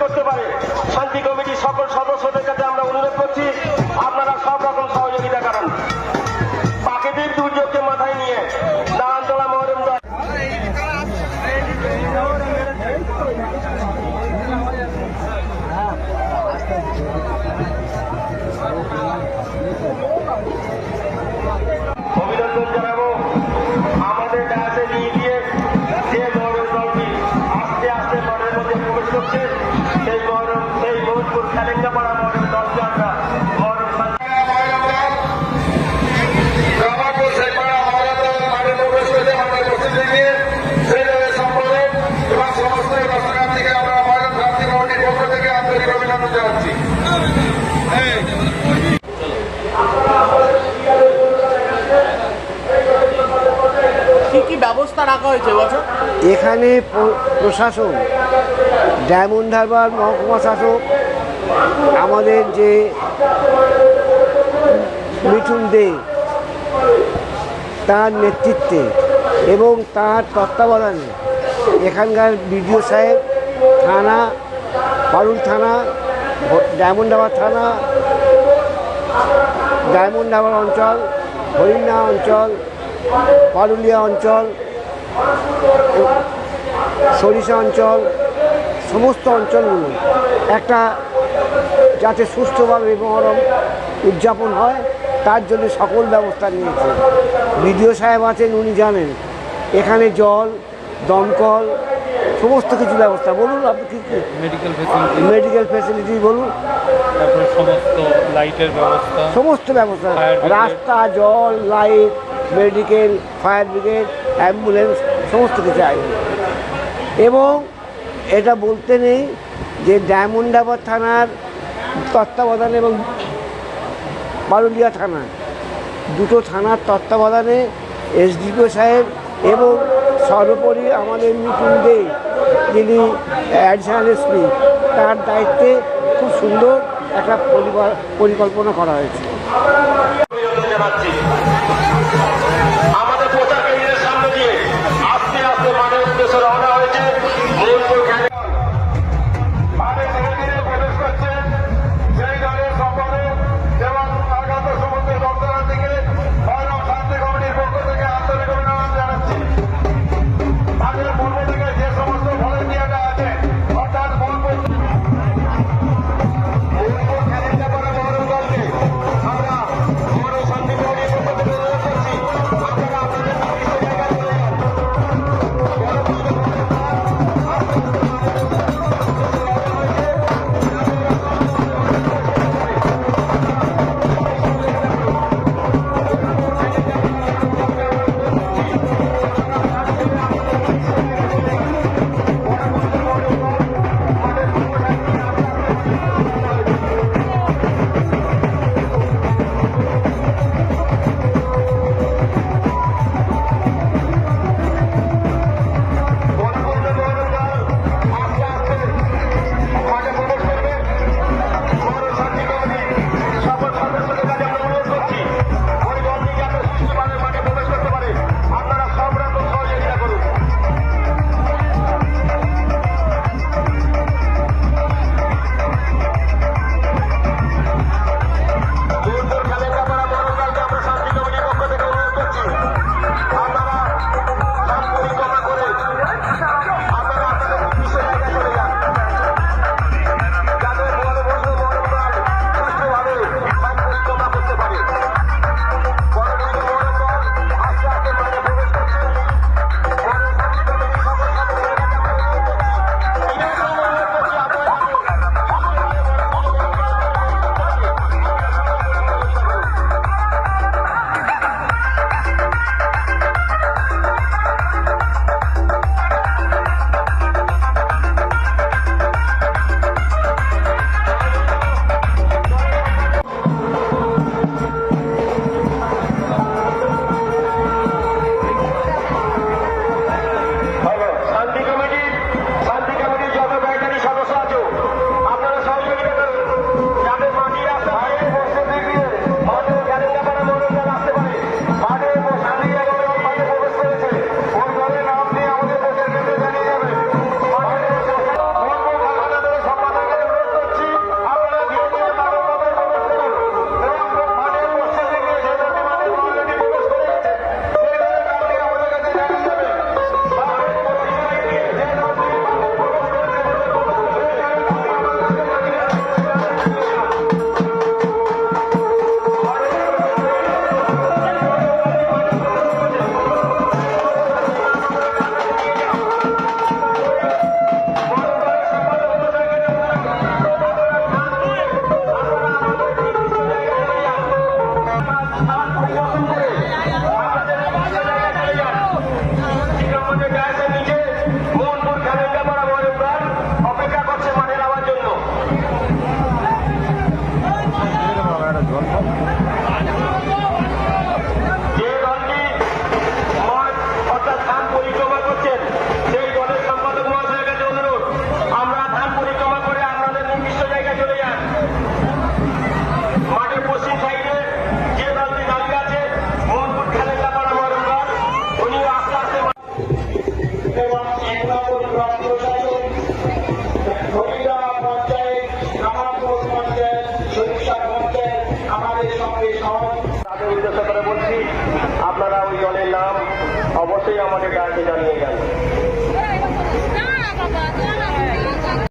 করতে পারে। শান্তি কমিটির সকল সদস্যদের কাছে আমরা অনুরোধ করছি, আপনারা সব রকম সহযোগিতা করেন। প্রাকৃতিক দুর্যোগকে মাথায় নিয়ে নারায়ণতলা মহরম দল অভিনন্দন জানাবো। আমাদের ডায়াসে নিয়ে গিয়ে যে মহরম দলটি আস্তে আস্তে মনের মধ্যে প্রবেশ করছে, সেই মোহনপুর খেলেঙ্গাপাড়া মহরম দলকে আমরা মহরম কি কি ব্যবস্থা রাখা হয়েছে বছর? এখানে প্রশাসন, ডায়মন্ড হারবার মহকুমা শাসক আমাদের যে মিঠুন দে, তার নেতৃত্বে এবং তার তত্ত্বাবধানে এখানকার বিডিও সাহেব, থানা, পারুল থানা, ডায়মন্ড হারবার থানা, ডায়মন্ড হারবার অঞ্চল, হরিণা অঞ্চল, পারুলিয়া অঞ্চল, সরিষা অঞ্চল, সমস্ত অঞ্চলগুলো একটা যাতে সুষ্ঠুভাবে মহরম উদযাপন হয় তার জন্য সকল ব্যবস্থা নিয়েছে। বিডিও সাহেব আছেন, উনি জানেন এখানে জল, দমকল, সমস্ত কিছু ব্যবস্থা। বলুন আপনি কি মেডিকেল ফ্যাসিলিটি বলুন, সমস্ত লাইটের ব্যবস্থা, সমস্ত ব্যবস্থা, রাস্তা, জল, light, medical, fire brigade, ambulance, সমস্ত কিছু আছে। এবং এটা বলতে নেই যে ডায়মন্ড হারবার থানার তত্ত্বাবধানে এবং পারুলিয়া থানা, দুটো থানার তত্ত্বাবধানে এসডিপিও সাহেব এবং সর্বোপরি আমাদের মিঠুন দে, যিনি অ্যাডিশনাল এসপি, তার দায়িত্বে খুব সুন্দর একটা পরিকল্পনা করা হয়েছে। আমাদের প্রচার কেন্দ্রের সামনে দিয়ে আস্তে আস্তে মাঠের উদ্দেশ্যে রওনা হয়েছে মোহনপুর খেলে প্রবেশ করছে সেই দলের সম্পাদক এবং আগত সমস্ত দপ্তর থেকে মহরম শান্তি কমিটির পক্ষ থেকে আন্তরিক অভিনন্দন জানাচ্ছি। তাদের পূর্ব থেকে যে সমস্ত ভলেন্টিয়াররা আছে, অর্থাৎ মোহনপুর খেলেঙ্গাপাড়া মহরম দলকে আমরা মহরম শান্তি কমিটির পক্ষ থেকে জেলা প্রশাসন, মহিলা পঞ্চায়েত, কামারপুর পঞ্চায়েত, সরিষা পঞ্চায়েত আমাদের সঙ্গে সহজ। তাদের উদ্দেশ্য করে বলছি, আপনারা ওই দলের নাম অবশ্যই আমাকে ডাকে জানিয়ে যান।